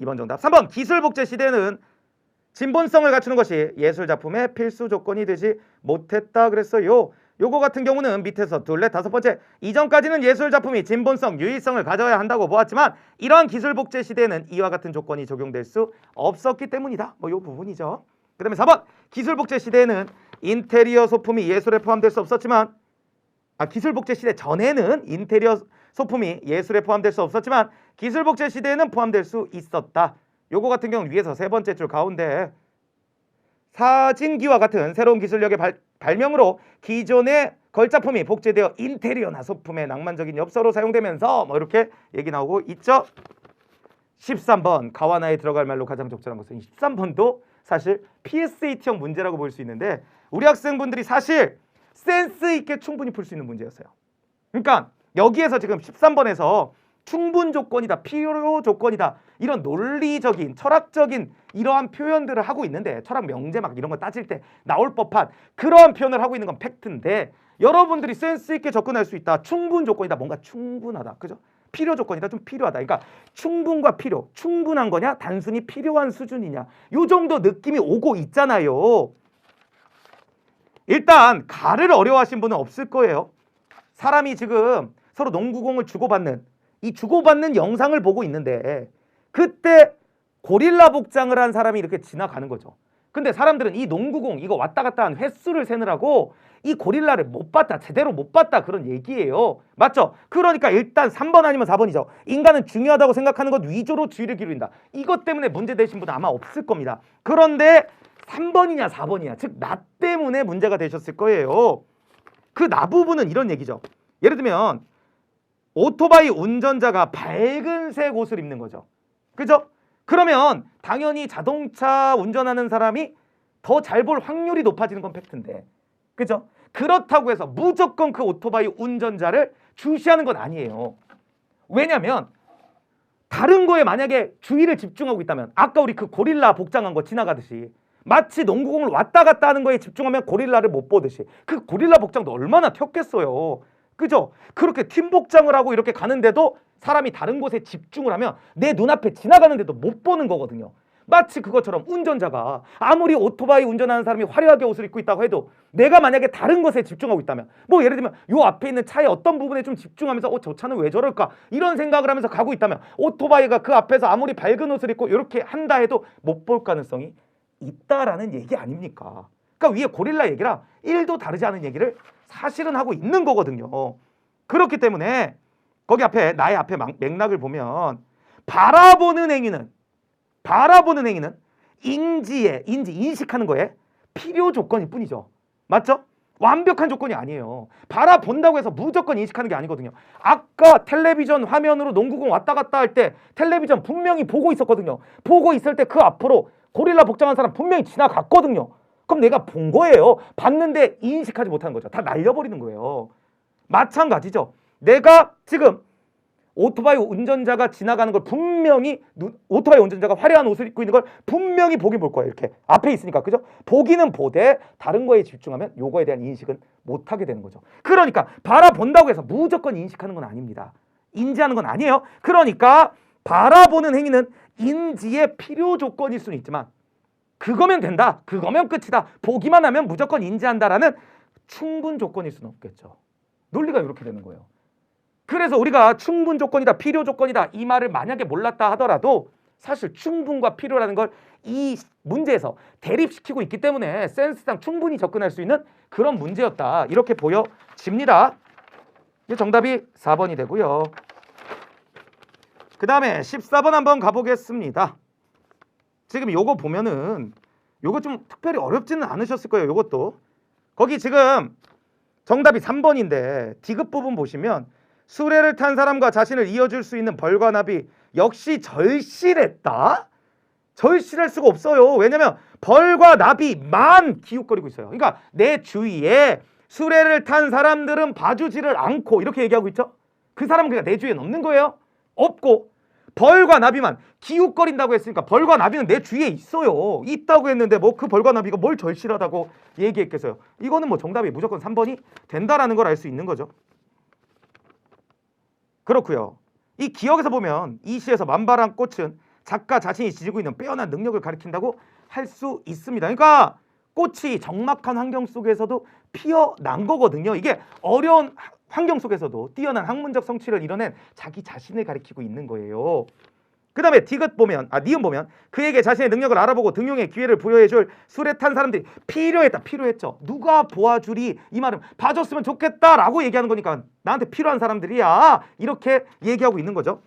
2번 정답. 3번 기술 복제 시대에는 진본성을 갖추는 것이 예술 작품의 필수 조건이 되지 못했다 그랬어요. 요거 같은 경우는 밑에서 둘, 넷, 다섯 번째 이전까지는 예술 작품이 진본성, 유일성을 가져야 한다고 보았지만 이러한 기술 복제 시대에는 이와 같은 조건이 적용될 수 없었기 때문이다. 뭐 요 부분이죠. 그 다음에 4번 기술 복제 시대에는 인테리어 소품이 예술에 포함될 수 없었지만 기술 복제 시대 전에는 인테리어 소품이 예술에 포함될 수 없었지만 기술 복제 시대에는 포함될 수 있었다. 요거 같은 경우 위에서 세 번째 줄 가운데 사진기와 같은 새로운 기술력의 발명으로 기존의 걸작품이 복제되어 인테리어나 소품의 낭만적인 엽서로 사용되면서 뭐 이렇게 얘기 나오고 있죠. 13번 가와나에 들어갈 말로 가장 적절한 것은 13번도 사실 PSAT형 문제라고 볼 수 있는데 우리 학생분들이 사실 센스 있게 충분히 풀 수 있는 문제였어요. 그러니까 여기에서 지금 13번에서 충분 조건이다, 필요 조건이다 이런 논리적인 철학적인 이러한 표현들을 하고 있는데 철학 명제 막 이런 거 따질 때 나올 법한 그러한 표현을 하고 있는 건 팩트인데 여러분들이 센스 있게 접근할 수 있다. 충분 조건이다. 뭔가 충분하다. 그죠? 필요 조건이다. 좀 필요하다. 그러니까 충분과 필요. 충분한 거냐? 단순히 필요한 수준이냐? 요 정도 느낌이 오고 있잖아요. 일단 가를 어려워하신 분은 없을 거예요. 사람이 지금 서로 농구공을 주고받는 이 주고받는 영상을 보고 있는데 그때 고릴라 복장을 한 사람이 이렇게 지나가는 거죠. 근데 사람들은 이 농구공 이거 왔다 갔다 한 횟수를 세느라고 이 고릴라를 못 봤다, 제대로 못 봤다 그런 얘기예요. 맞죠? 그러니까 일단 3번 아니면 4번이죠. 인간은 중요하다고 생각하는 것 위주로 주의를 기울인다. 이것 때문에 문제 되신 분은 아마 없을 겁니다. 그런데 3번이냐 4번이냐 즉 나 때문에 문제가 되셨을 거예요. 그 나 부분은 이런 얘기죠. 예를 들면 오토바이 운전자가 밝은색 옷을 입는 거죠. 그죠? 그러면 당연히 자동차 운전하는 사람이 더 잘 볼 확률이 높아지는 건 팩트인데 그죠? 그렇다고 해서 무조건 그 오토바이 운전자를 주시하는 건 아니에요. 왜냐면 다른 거에 만약에 주의를 집중하고 있다면 아까 우리 그 고릴라 복장한 거 지나가듯이 마치 농구공을 왔다 갔다 하는 거에 집중하면 고릴라를 못 보듯이 그 고릴라 복장도 얼마나 튀었겠어요. 그죠? 그렇게 팀 복장을 하고 이렇게 가는데도 사람이 다른 곳에 집중을 하면 내 눈앞에 지나가는데도 못 보는 거거든요. 마치 그것처럼 운전자가 아무리 오토바이 운전하는 사람이 화려하게 옷을 입고 있다고 해도 내가 만약에 다른 것에 집중하고 있다면 뭐 예를 들면 요 앞에 있는 차의 어떤 부분에 좀 집중하면서 저 차는 왜 저럴까 이런 생각을 하면서 가고 있다면 오토바이가 그 앞에서 아무리 밝은 옷을 입고 이렇게 한다 해도 못 볼 가능성이 있다라는 얘기 아닙니까? 그러니까 위에 고릴라 얘기랑 1도 다르지 않은 얘기를 사실은 하고 있는 거거든요. 그렇기 때문에 거기 앞에 나의 앞에 맥락을 보면 바라보는 행위는 인식하는 거에 필요 조건일 뿐이죠. 맞죠? 완벽한 조건이 아니에요. 바라본다고 해서 무조건 인식하는 게 아니거든요. 아까 텔레비전 화면으로 농구공 왔다 갔다 할 때 텔레비전 분명히 보고 있었거든요. 보고 있을 때 그 앞으로 고릴라 복장한 사람 분명히 지나갔거든요. 그럼 내가 본 거예요. 봤는데 인식하지 못하는 거죠. 다 날려버리는 거예요. 마찬가지죠. 내가 지금 오토바이 운전자가 지나가는 걸 분명히 오토바이 운전자가 화려한 옷을 입고 있는 걸 분명히 보긴 볼 거예요. 이렇게 앞에 있으니까. 그죠? 보기는 보되 다른 거에 집중하면 요거에 대한 인식은 못하게 되는 거죠. 그러니까 바라본다고 해서 무조건 인식하는 건 아닙니다. 인지하는 건 아니에요. 그러니까 바라보는 행위는 인지의 필요 조건일 수는 있지만 그거면 된다. 그거면 끝이다. 보기만 하면 무조건 인지한다라는 충분 조건일 수는 없겠죠. 논리가 이렇게 되는 거예요. 그래서 우리가 충분 조건이다, 필요 조건이다 이 말을 만약에 몰랐다 하더라도 사실 충분과 필요라는 걸 이 문제에서 대립시키고 있기 때문에 센스상 충분히 접근할 수 있는 그런 문제였다. 이렇게 보여집니다. 이게 정답이 4번이 되고요. 그 다음에 14번 한번 가보겠습니다. 지금 요거 보면은 요거 좀 특별히 어렵지는 않으셨을 거예요. 요것도 거기 지금 정답이 3번인데 디귿 부분 보시면 수레를 탄 사람과 자신을 이어줄 수 있는 벌과 나비 역시 절실했다? 절실할 수가 없어요. 왜냐면 벌과 나비만 기웃거리고 있어요. 그러니까 내 주위에 수레를 탄 사람들은 봐주지를 않고 이렇게 얘기하고 있죠. 그 사람은 그러니까 내 주위에 없는 거예요. 없고 벌과 나비만 기웃거린다고 했으니까 벌과 나비는 내 주위에 있어요. 있다고 했는데 뭐 그 벌과 나비가 뭘 절실하다고 얘기했겠어요. 이거는 뭐 정답이 무조건 3번이 된다라는 걸 알 수 있는 거죠. 그렇고요. 이 기억에서 보면 이 시에서 만발한 꽃은 작가 자신이 지니고 있는 빼어난 능력을 가리킨다고 할 수 있습니다. 그러니까 꽃이 적막한 환경 속에서도 피어난 거거든요. 이게 어려운 환경 속에서도 뛰어난 학문적 성취를 이뤄낸 자기 자신을 가리키고 있는 거예요. 그 다음에 디귿 보면, 니은 보면 그에게 자신의 능력을 알아보고 등용의 기회를 부여해줄 수레 탄 사람들이 필요했죠. 누가 도와주리? 이 말은 봐줬으면 좋겠다라고 얘기하는 거니까 나한테 필요한 사람들이야. 이렇게 얘기하고 있는 거죠.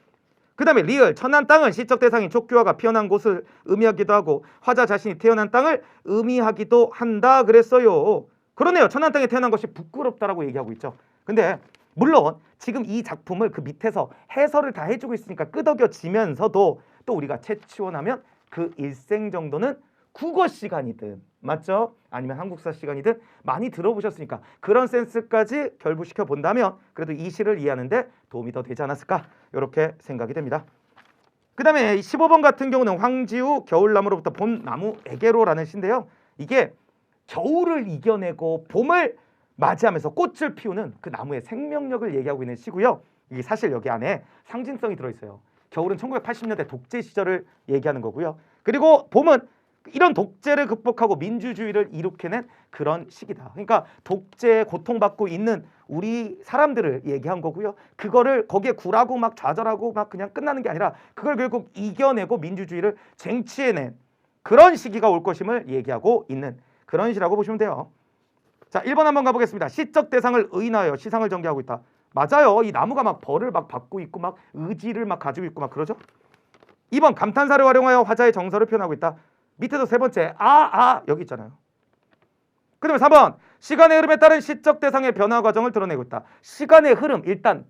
그 다음에 리을, 천한 땅은 시적 대상인 촉규화가 피어난 곳을 의미하기도 하고 화자 자신이 태어난 땅을 의미하기도 한다 그랬어요. 그러네요. 천한 땅에 태어난 것이 부끄럽다라고 얘기하고 있죠. 근데 물론 지금 이 작품을 그 밑에서 해설을 다 해주고 있으니까 끄덕여지면서도 또 우리가 채취원하면 그 일생 정도는 국어 시간이든 맞죠? 아니면 한국사 시간이든 많이 들어보셨으니까 그런 센스까지 결부시켜 본다면 그래도 이 시를 이해하는데 도움이 더 되지 않았을까 이렇게 생각이 됩니다. 그 다음에 15번 같은 경우는 황지우 겨울나무로부터 본 나무에게로라는 시인데요. 이게 겨울을 이겨내고 봄을 맞이하면서 꽃을 피우는 그 나무의 생명력을 얘기하고 있는 시고요. 이게 사실 여기 안에 상징성이 들어있어요. 겨울은 1980년대 독재 시절을 얘기하는 거고요. 그리고 봄은 이런 독재를 극복하고 민주주의를 일으켜낸 그런 시기다. 그러니까 독재에 고통받고 있는 우리 사람들을 얘기한 거고요. 그거를 거기에 굴하고 막 좌절하고 막 그냥 끝나는 게 아니라 그걸 결국 이겨내고 민주주의를 쟁취해낸 그런 시기가 올 것임을 얘기하고 있는 그런 시라고 보시면 돼요. 자, 1번 한번 가보겠습니다. 시적 대상을 의인하여 시상을 전개하고 있다. 맞아요. 이 나무가 막 벌을 막 받고 있고 막 의지를 막 가지고 있고 막 그러죠. 2번 감탄사를 활용하여 화자의 정서를 표현하고 있다. 밑에서 세 번째 여기 있잖아요. 그 다음에 3번 시간의 흐름에 따른 시적 대상의 변화 과정을 드러내고 있다. 시간의 흐름 일단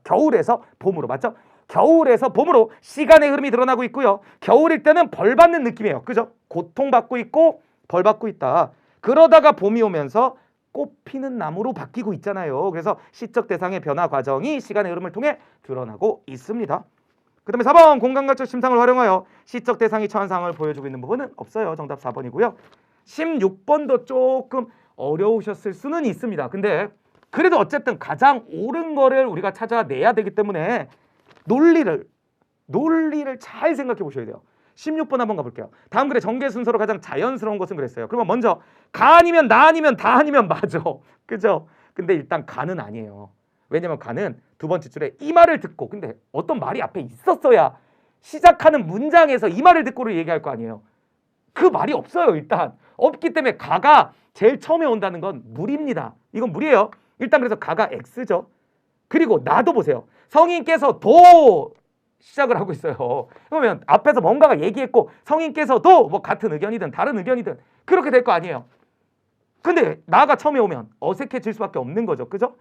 겨울에서 봄으로 맞죠? 겨울에서 봄으로 시간의 흐름이 드러나고 있고요. 겨울일 때는 벌 받는 느낌이에요. 그죠? 고통받고 있고 벌 받고 있다. 그러다가 봄이 오면서 꽃 피는 나무로 바뀌고 있잖아요. 그래서 시적 대상의 변화 과정이 시간의 흐름을 통해 드러나고 있습니다. 그 다음에 4번 공간각적 심상을 활용하여 시적 대상이 처한 상황을 보여주고 있는 부분은 없어요. 정답 4번이고요. 16번도 조금 어려우셨을 수는 있습니다. 근데 그래도 어쨌든 가장 옳은 거를 우리가 찾아내야 되기 때문에 논리를 잘 생각해 보셔야 돼요. 16번 한번 가볼게요. 다음 글의 전개 순서로 가장 자연스러운 것은 그랬어요. 그러면 먼저 가 아니면 나 아니면 다 아니면 맞아. 그죠? 근데 일단 가는 아니에요. 왜냐면 가는 두 번째 줄에 이 말을 듣고, 근데 어떤 말이 앞에 있었어야 시작하는 문장에서 이 말을 듣고를 얘기할 거 아니에요. 그 말이 없어요. 일단 없기 때문에 가가 제일 처음에 온다는 건 무리입니다. 이건 무리예요. 일단 그래서 가가 X죠. 그리고 나도 보세요. 성인께서 도 시작을 하고 있어요. 그러면 앞에서 뭔가가 얘기했고 성인께서도 뭐 같은 의견이든 다른 의견이든 그렇게 될 거 아니에요. 근데 나가 처음에 오면 어색해질 수밖에 없는 거죠. 그죠?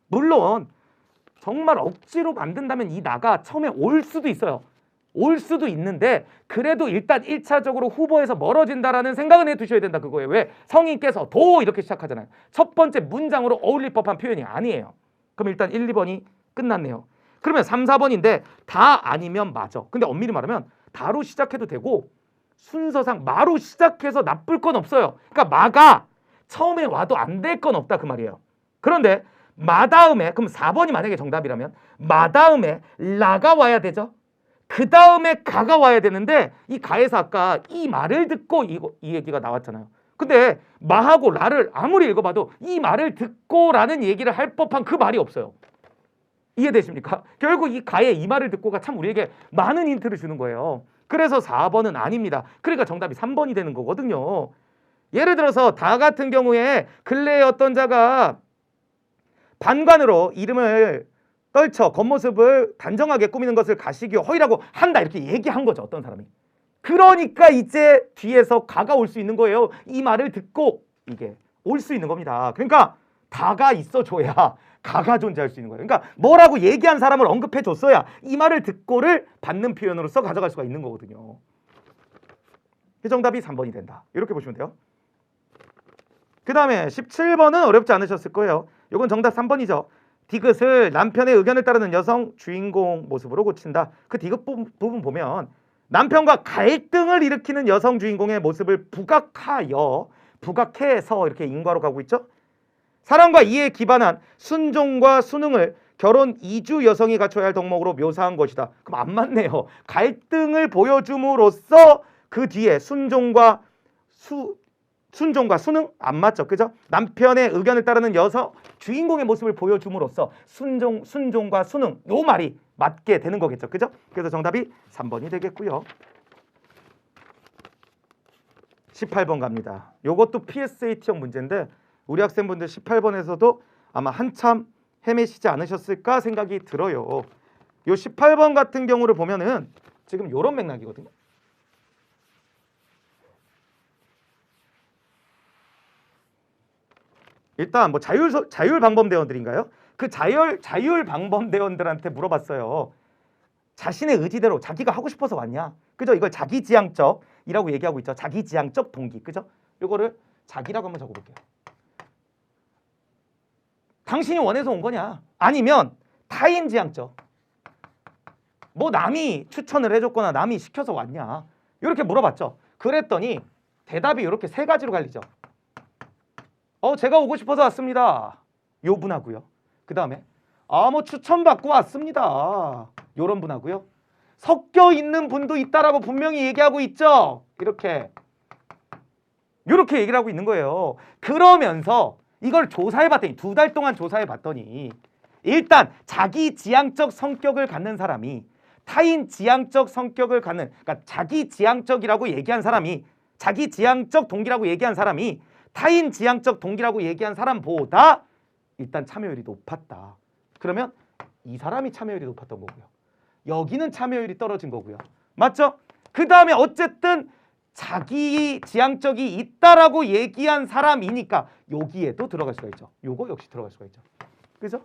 물론 정말 억지로 만든다면 이 나가 처음에 올 수도 있어요. 올 수도 있는데 그래도 일단 1차적으로 후보에서 멀어진다라는 생각은 해두셔야 된다 그거예요. 왜? 성인께서 도 이렇게 시작하잖아요. 첫 번째 문장으로 어울릴 법한 표현이 아니에요. 그럼 일단 1, 2번이 끝났네요. 그러면 3, 4번인데 다 아니면 맞아. 근데 엄밀히 말하면 다로 시작해도 되고 순서상 마로 시작해서 나쁠 건 없어요. 그러니까 마가 처음에 와도 안 될 건 없다 그 말이에요. 그런데 마 다음에, 그럼 4번이 만약에 정답이라면 마 다음에 라가 와야 되죠. 그 다음에 가가 와야 되는데 이 가에서 아까 이 말을 듣고 이 얘기가 나왔잖아요. 근데 마하고 라를 아무리 읽어봐도 이 말을 듣고 라는 얘기를 할 법한 그 말이 없어요. 이해되십니까? 결국 이 가의 이 말을 듣고가 참 우리에게 많은 힌트를 주는 거예요. 그래서 4번은 아닙니다. 그러니까 정답이 3번이 되는 거거든요. 예를 들어서 다 같은 경우에 근래에 어떤 자가 반관으로 이름을 떨쳐 겉모습을 단정하게 꾸미는 것을 가시기요 허이라고 한다 이렇게 얘기한 거죠. 어떤 사람이. 그러니까 이제 뒤에서 가가 올 수 있는 거예요. 이 말을 듣고 이게 올 수 있는 겁니다. 그러니까 다가 있어줘야 가가 존재할 수 있는 거예요. 그러니까 뭐라고 얘기한 사람을 언급해 줬어야 이 말을 듣고를 받는 표현으로서 가져갈 수가 있는 거거든요. 그 정답이 3번이 된다. 이렇게 보시면 돼요. 그 다음에 17번은 어렵지 않으셨을 거예요. 이건 정답 3번이죠. 디귿을 남편의 의견을 따르는 여성 주인공 모습으로 고친다. 그 디귿 부분 보면 남편과 갈등을 일으키는 여성 주인공의 모습을 부각해서 이렇게 인과로 가고 있죠. 사랑과 이해에 기반한 순종과 순응을 결혼 이주 여성이 갖춰야 할 덕목으로 묘사한 것이다. 그럼 안 맞네요. 갈등을 보여줌으로써 그 뒤에 순종과 순응 안 맞죠, 그죠? 남편의 의견을 따르는 여성 주인공의 모습을 보여줌으로써 순종과 순응 요 말이 맞게 되는 거겠죠, 그죠? 그래서 정답이 3번이 되겠고요. 18번 갑니다. 요것도 PSAT형 문제인데 우리 학생분들 18번에서도 아마 한참 헤매시지 않으셨을까 생각이 들어요. 요 18번 같은 경우를 보면은 지금 요런 맥락이거든요. 일단 뭐 자율 방범 대원들인가요? 그 자율 방범 대원들한테 물어봤어요. 자신의 의지대로 자기가 하고 싶어서 왔냐? 그죠? 이걸 자기지향적이라고 얘기하고 있죠. 자기지향적 동기, 그죠? 이거를 자기라고 한번 적어볼게요. 당신이 원해서 온 거냐? 아니면 타인지향적. 뭐 남이 추천을 해줬거나 남이 시켜서 왔냐? 이렇게 물어봤죠. 그랬더니 대답이 이렇게 세 가지로 갈리죠. 제가 오고 싶어서 왔습니다. 요 분하고요. 그 다음에 뭐 추천받고 왔습니다. 요런 분하고요. 섞여 있는 분도 있다라고 분명히 얘기하고 있죠. 이렇게 얘기를 하고 있는 거예요. 그러면서 이걸 조사해봤더니 2달 동안 조사해봤더니 일단 자기지향적 성격을 갖는 사람이 타인지향적 성격을 갖는, 그러니까 자기지향적이라고 얘기한 사람이, 자기지향적 동기라고 얘기한 사람이 타인지향적 동기라고 얘기한 사람보다 일단 참여율이 높았다. 그러면 이 사람이 참여율이 높았던 거고요. 여기는 참여율이 떨어진 거고요. 맞죠? 그 다음에 어쨌든 자기지향적이 있다라고 얘기한 사람이니까 여기에도 들어갈 수가 있죠. 요거 역시 들어갈 수가 있죠. 그죠?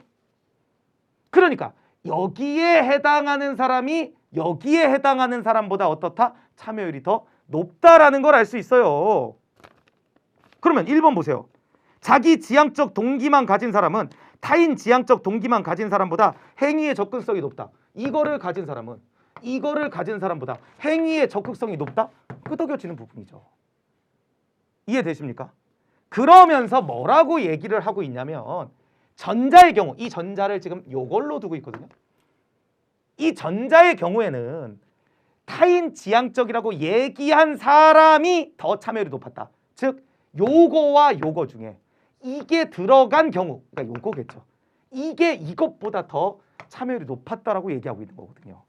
그러니까 여기에 해당하는 사람이 여기에 해당하는 사람보다 어떻다? 참여율이 더 높다라는 걸 알 수 있어요. 그러면 1번 보세요. 자기지향적 동기만 가진 사람은 타인지향적 동기만 가진 사람보다 행위의 접근성이 높다. 이거를 가진 사람은 이거를 가진 사람보다 행위의 적극성이 높다? 끄덕여지는 부분이죠. 이해되십니까? 그러면서 뭐라고 얘기를 하고 있냐면 전자의 경우, 이 전자를 지금 요걸로 두고 있거든요. 이 전자의 경우에는 타인 지향적이라고 얘기한 사람이 더 참여율이 높았다. 즉 요거와 요거 중에 이게 들어간 경우, 그러니까 요거겠죠. 이게 이것보다 더 참여율이 높았다라고 얘기하고 있는 거거든요.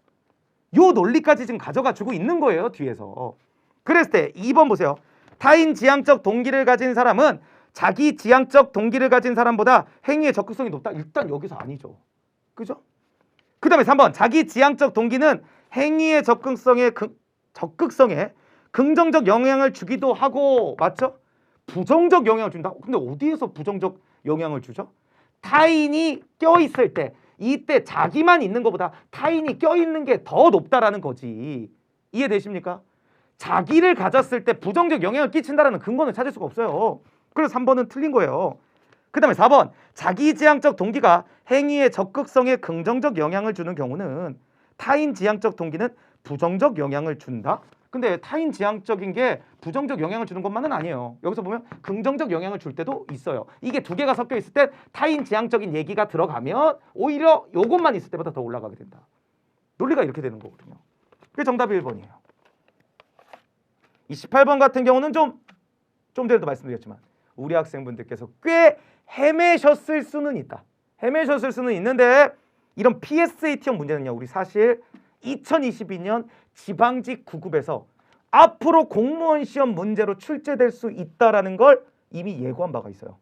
요 논리까지 지금 가져가 주고 있는 거예요, 뒤에서. 그랬을 때 2번 보세요. 타인 지향적 동기를 가진 사람은 자기 지향적 동기를 가진 사람보다 행위의 적극성이 높다. 일단 여기서 아니죠. 그죠? 그 다음에 3번. 자기 지향적 동기는 행위의 적극성에 긍정적 영향을 주기도 하고, 맞죠? 부정적 영향을 준다. 근데 어디에서 부정적 영향을 주죠? 타인이 껴있을 때, 이때 자기만 있는 것보다 타인이 껴있는 게 더 높다라는 거지. 이해되십니까? 자기를 가졌을 때 부정적 영향을 끼친다라는 근거는 찾을 수가 없어요. 그래서 3번은 틀린 거예요. 그 다음에 4번. 자기 지향적 동기가 행위의 적극성에 긍정적 영향을 주는 경우는 타인 지향적 동기는 부정적 영향을 준다. 근데 타인 지향적인 게 부정적 영향을 주는 것만은 아니에요. 여기서 보면 긍정적 영향을 줄 때도 있어요. 이게 두 개가 섞여 있을 때 타인 지향적인 얘기가 들어가면 오히려 요것만 있을 때보다 더 올라가게 된다. 논리가 이렇게 되는 거거든요. 그게 정답이 1번이에요. 이 18번 같은 경우는 좀 전에도 말씀드렸지만 우리 학생분들께서 꽤 헤매셨을 수는 있다. 헤매셨을 수는 있는데 이런 PSAT형 문제는요. 우리 사실 2022년 지방직 9급에서 앞으로 공무원 시험 문제로 출제될 수 있다라는 걸 이미 예고한 바가 있어요.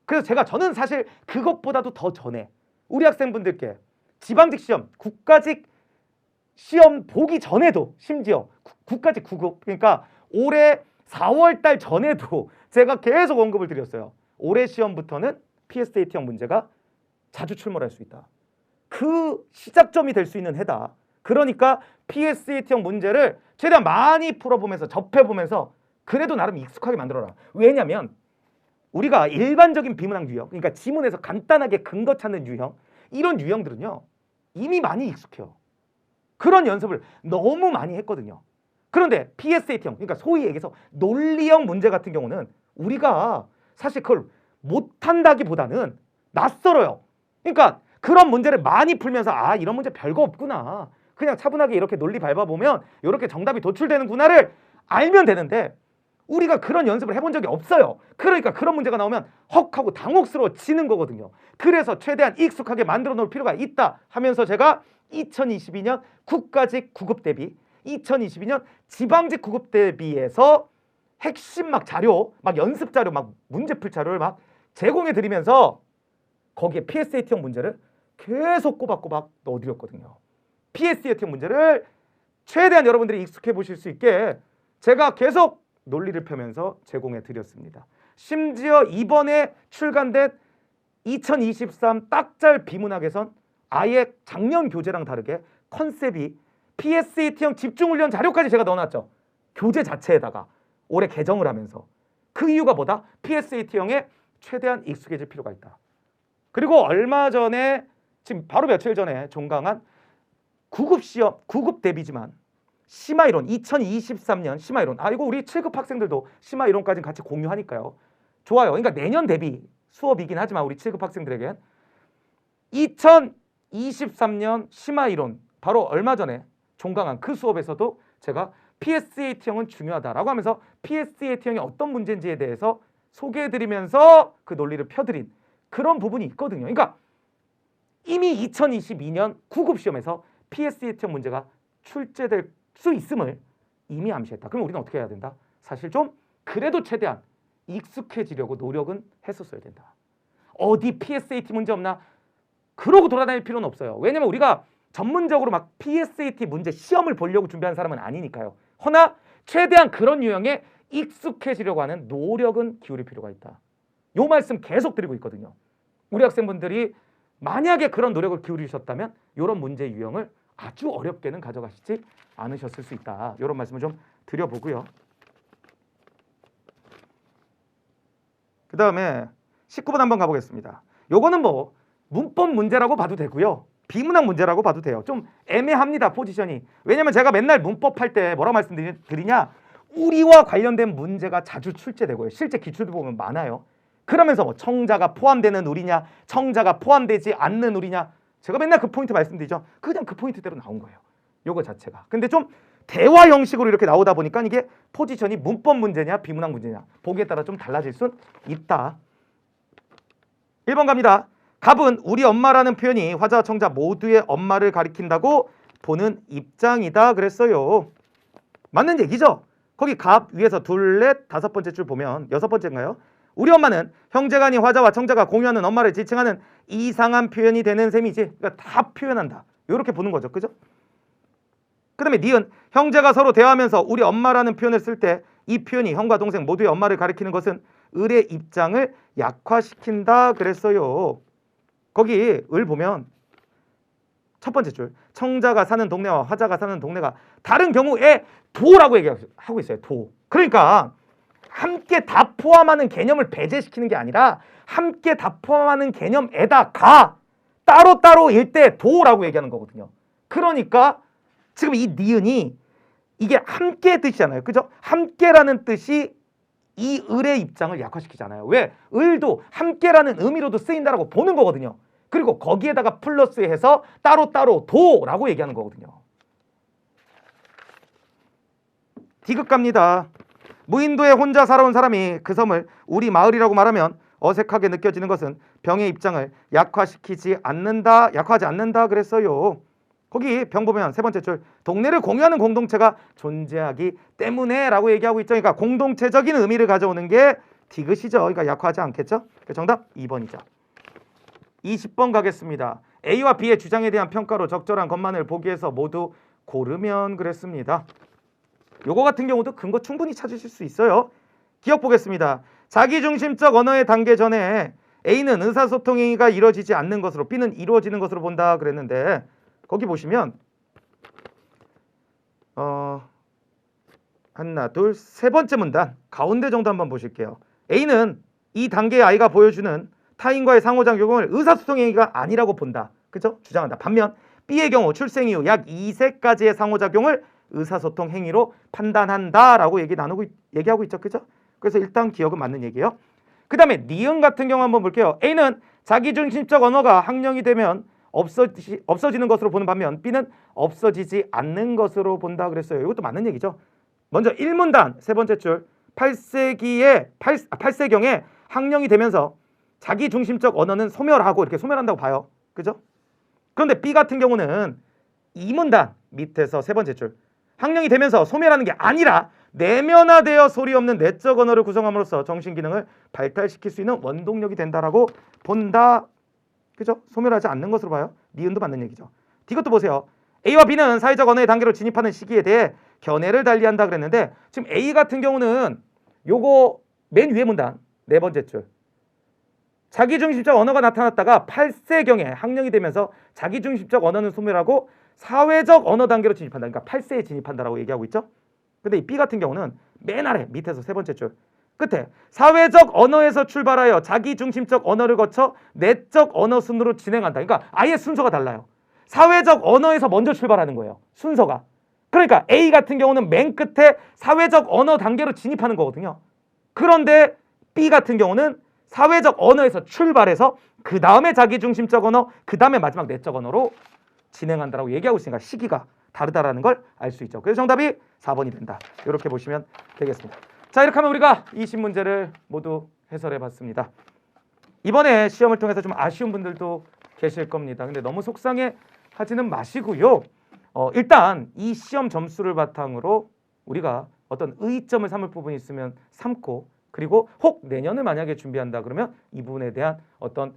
그래서 저는 사실 그것보다도 더 전에 우리 학생분들께 지방직 시험, 국가직 시험 보기 전에도 심지어 국가직 9급, 그러니까 올해 4월 달 전에도 제가 계속 언급을 드렸어요. 올해 시험부터는 PSAT형 문제가 자주 출몰할 수 있다. 그 시작점이 될 수 있는 해다. 그러니까 PSAT형 문제를 최대한 많이 풀어보면서 접해보면서 그래도 나름 익숙하게 만들어라. 왜냐면 우리가 일반적인 비문학 유형, 그러니까 지문에서 간단하게 근거 찾는 유형, 이런 유형들은요 이미 많이 익숙해요. 그런 연습을 너무 많이 했거든요. 그런데 PSAT형, 그러니까 소위 얘기해서 논리형 문제 같은 경우는 우리가 사실 그걸 못한다기보다는 낯설어요. 그러니까 그런 문제를 많이 풀면서 아 이런 문제 별거 없구나. 그냥 차분하게 이렇게 논리 밟아보면 이렇게 정답이 도출되는구나를 알면 되는데 우리가 그런 연습을 해본 적이 없어요. 그러니까 그런 문제가 나오면 헉하고 당혹스러워지는 거거든요. 그래서 최대한 익숙하게 만들어 놓을 필요가 있다 하면서 제가 2022년 국가직 9급 대비 2022년 지방직 9급 대비해서 핵심 막 자료, 막 연습 자료, 막 문제풀 자료를 막 제공해 드리면서 거기에 PSAT형 문제를 계속 꼬박꼬박 넣어드렸거든요. PSAT형 문제를 최대한 여러분들이 익숙해 보실 수 있게 제가 계속 논리를 펴면서 제공해 드렸습니다. 심지어 이번에 출간된 2023 딱잘 비문학에선 아예 작년 교재랑 다르게 컨셉이 PSAT형 집중훈련 자료까지 제가 넣어놨죠. 교재 자체에다가 올해 개정을 하면서. 그 이유가 뭐다? PSAT형에 최대한 익숙해질 필요가 있다. 그리고 얼마 전에 지금 바로 며칠 전에 종강한 9급 시험, 9급 대비지만 심화이론 2023년 심화이론. 이거 우리 7급 학생들도 심화이론까지 같이 공유하니까요. 좋아요. 그러니까 내년 대비 수업이긴 하지만 우리 7급 학생들에겐 2023년 심화이론 바로 얼마 전에 종강한 그 수업에서도 제가 PSAT형은 중요하다라고 하면서 PSAT형이 어떤 문제인지에 대해서 소개해드리면서 그 논리를 펴드린 그런 부분이 있거든요. 그러니까 이미 2022년 9급 시험에서 PSAT형 문제가 출제될 수 있음을 이미 암시했다. 그럼 우리는 어떻게 해야 된다? 사실 좀 그래도 최대한 익숙해지려고 노력은 했었어야 된다. 어디 PSAT 문제 없나? 그러고 돌아다닐 필요는 없어요. 왜냐면 우리가 전문적으로 막 PSAT 문제 시험을 보려고 준비한 사람은 아니니까요. 허나 최대한 그런 유형에 익숙해지려고 하는 노력은 기울일 필요가 있다. 요 말씀 계속 드리고 있거든요. 우리 학생분들이 만약에 그런 노력을 기울이셨다면 이런 문제 유형을 아주 어렵게는 가져가시지 않으셨을 수 있다. 이런 말씀을 좀 드려보고요. 그 다음에 19번 한번 가보겠습니다. 요거는 뭐 문법 문제라고 봐도 되고요. 비문학 문제라고 봐도 돼요. 좀 애매합니다, 포지션이. 왜냐면 제가 맨날 문법 할 때 뭐라고 말씀드리냐, 우리와 관련된 문제가 자주 출제되고요. 실제 기출도 보면 많아요. 그러면서 뭐 청자가 포함되는 우리냐, 청자가 포함되지 않는 우리냐, 제가 맨날 그 포인트 말씀드리죠. 그냥 그 포인트대로 나온 거예요, 요거 자체가. 근데 좀 대화 형식으로 이렇게 나오다 보니까 이게 포지션이 문법 문제냐 비문학 문제냐 보기에 따라 좀 달라질 수 있다. 1번 갑니다. 갑은 우리 엄마라는 표현이 화자와 청자 모두의 엄마를 가리킨다고 보는 입장이다 그랬어요. 맞는 얘기죠? 거기 갑 위에서 둘, 넷, 다섯 번째 줄 보면 여섯 번째인가요? 우리 엄마는 형제간이 화자와 청자가 공유하는 엄마를 지칭하는 이상한 표현이 되는 셈이지. 그러니까 다 표현한다. 이렇게 보는 거죠. 그죠? 그 다음에 니은 형제가 서로 대화하면서 우리 엄마라는 표현을 쓸 때 이 표현이 형과 동생 모두의 엄마를 가리키는 것은 을의 입장을 약화시킨다 그랬어요. 거기 을 보면 첫 번째 줄 청자가 사는 동네와 화자가 사는 동네가 다른 경우에 도라고 얘기하고 있어요. 도. 그러니까 함께 다 포함하는 개념을 배제시키는 게 아니라 함께 다 포함하는 개념에다가 따로따로일 때 도라고 얘기하는 거거든요. 그러니까 지금 이 니은이 이게 함께 뜻이잖아요. 그죠? 함께라는 뜻이 이 을의 입장을 약화시키잖아요. 왜? 을도 함께라는 의미로도 쓰인다라고 보는 거거든요. 그리고 거기에다가 플러스해서 따로따로 도라고 얘기하는 거거든요. 디귿 갑니다. 무인도에 혼자 살아온 사람이 그 섬을 우리 마을이라고 말하면 어색하게 느껴지는 것은 병의 입장을 약화시키지 않는다, 약화하지 않는다 그랬어요. 거기 병 보면 세 번째 줄 동네를 공유하는 공동체가 존재하기 때문에 라고 얘기하고 있죠. 그러니까 공동체적인 의미를 가져오는 게 디귿이죠. 그러니까 약화하지 않겠죠. 정답 2번이죠. 20번 가겠습니다. A와 B의 주장에 대한 평가로 적절한 것만을 보기 위해서 모두 고르면 그랬습니다. 요거 같은 경우도 근거 충분히 찾으실 수 있어요. 기억 보겠습니다. 자기중심적 언어의 단계 전에 A는 의사소통 행위가 이루어지지 않는 것으로 B는 이루어지는 것으로 본다 그랬는데 거기 보시면 하나, 둘, 세 번째 문단 가운데 정도 한번 보실게요. A는 이 단계의 아이가 보여주는 타인과의 상호작용을 의사소통 행위가 아니라고 본다. 그죠? 주장한다. 반면 B의 경우 출생 이후 약 2세까지의 상호작용을 의사소통 행위로 판단한다라고 얘기하고 있죠. 그죠? 그래서 일단 기억은 맞는 얘기예요. 그 다음에 니은 같은 경우 한번 볼게요. A는 자기중심적 언어가 학령이 되면 없어지는 것으로 보는 반면 B는 없어지지 않는 것으로 본다 그랬어요. 이것도 맞는 얘기죠. 먼저 1문단 세 번째 줄 8세경에 학령이 되면서 자기중심적 언어는 소멸하고 이렇게 소멸한다고 봐요. 그죠? 그런데 B 같은 경우는 2문단 밑에서 세 번째 줄 학령이 되면서 소멸하는 게 아니라 내면화되어 소리 없는 내적 언어를 구성함으로써 정신기능을 발달시킬 수 있는 원동력이 된다라고 본다. 그죠? 소멸하지 않는 것으로 봐요. 니은도 맞는 얘기죠. 이것도 보세요. A와 B는 사회적 언어의 단계로 진입하는 시기에 대해 견해를 달리한다 그랬는데 지금 A 같은 경우는 요거 맨 위에 문단 네 번째 줄 자기중심적 언어가 나타났다가 8세경에 학령이 되면서 자기중심적 언어는 소멸하고 사회적 언어 단계로 진입한다. 그러니까 8세에 진입한다라고 얘기하고 있죠. 근데 이 B 같은 경우는 맨 아래 밑에서 세 번째 줄 끝에 사회적 언어에서 출발하여 자기중심적 언어를 거쳐 내적 언어 순으로 진행한다. 그러니까 아예 순서가 달라요. 사회적 언어에서 먼저 출발하는 거예요. 순서가. 그러니까 A 같은 경우는 맨 끝에 사회적 언어 단계로 진입하는 거거든요. 그런데 B 같은 경우는 사회적 언어에서 출발해서 그 다음에 자기중심적 언어, 그 다음에 마지막 내적 언어로 진행한다라고 얘기하고 있으니까 시기가 다르다라는 걸 알 수 있죠. 그래서 정답이 4번이 된다. 이렇게 보시면 되겠습니다. 자, 이렇게 하면 우리가 이 신문제를 모두 해설해 봤습니다. 이번에 시험을 통해서 좀 아쉬운 분들도 계실 겁니다. 근데 너무 속상해 하지는 마시고요. 일단 이 시험 점수를 바탕으로 우리가 어떤 의의점을 삼을 부분이 있으면 삼고 그리고 혹 내년을 만약에 준비한다 그러면 이 부분에 대한 어떤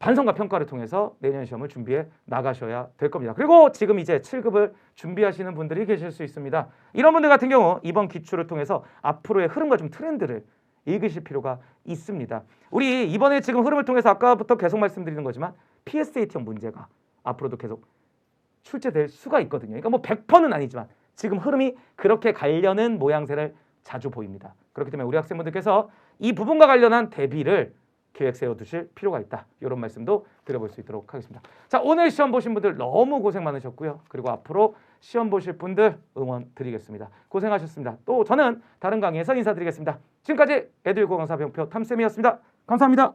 반성과 평가를 통해서 내년 시험을 준비해 나가셔야 될 겁니다. 그리고 지금 이제 7급을 준비하시는 분들이 계실 수 있습니다. 이런 분들 같은 경우 이번 기출을 통해서 앞으로의 흐름과 좀 트렌드를 읽으실 필요가 있습니다. 우리 이번에 지금 흐름을 통해서 아까부터 계속 말씀드리는 거지만 PSAT형 문제가 앞으로도 계속 출제될 수가 있거든요. 그러니까 뭐 100%는 아니지만 지금 흐름이 그렇게 가려는 모양새를 자주 보입니다. 그렇기 때문에 우리 학생분들께서 이 부분과 관련한 대비를 계획 세워두실 필요가 있다. 이런 말씀도 드려볼 수 있도록 하겠습니다. 자, 오늘 시험 보신 분들 너무 고생 많으셨고요. 그리고 앞으로 시험 보실 분들 응원 드리겠습니다. 고생하셨습니다. 또 저는 다른 강의에서 인사드리겠습니다. 지금까지 에듀 강사 병표 탐쌤이었습니다. 감사합니다.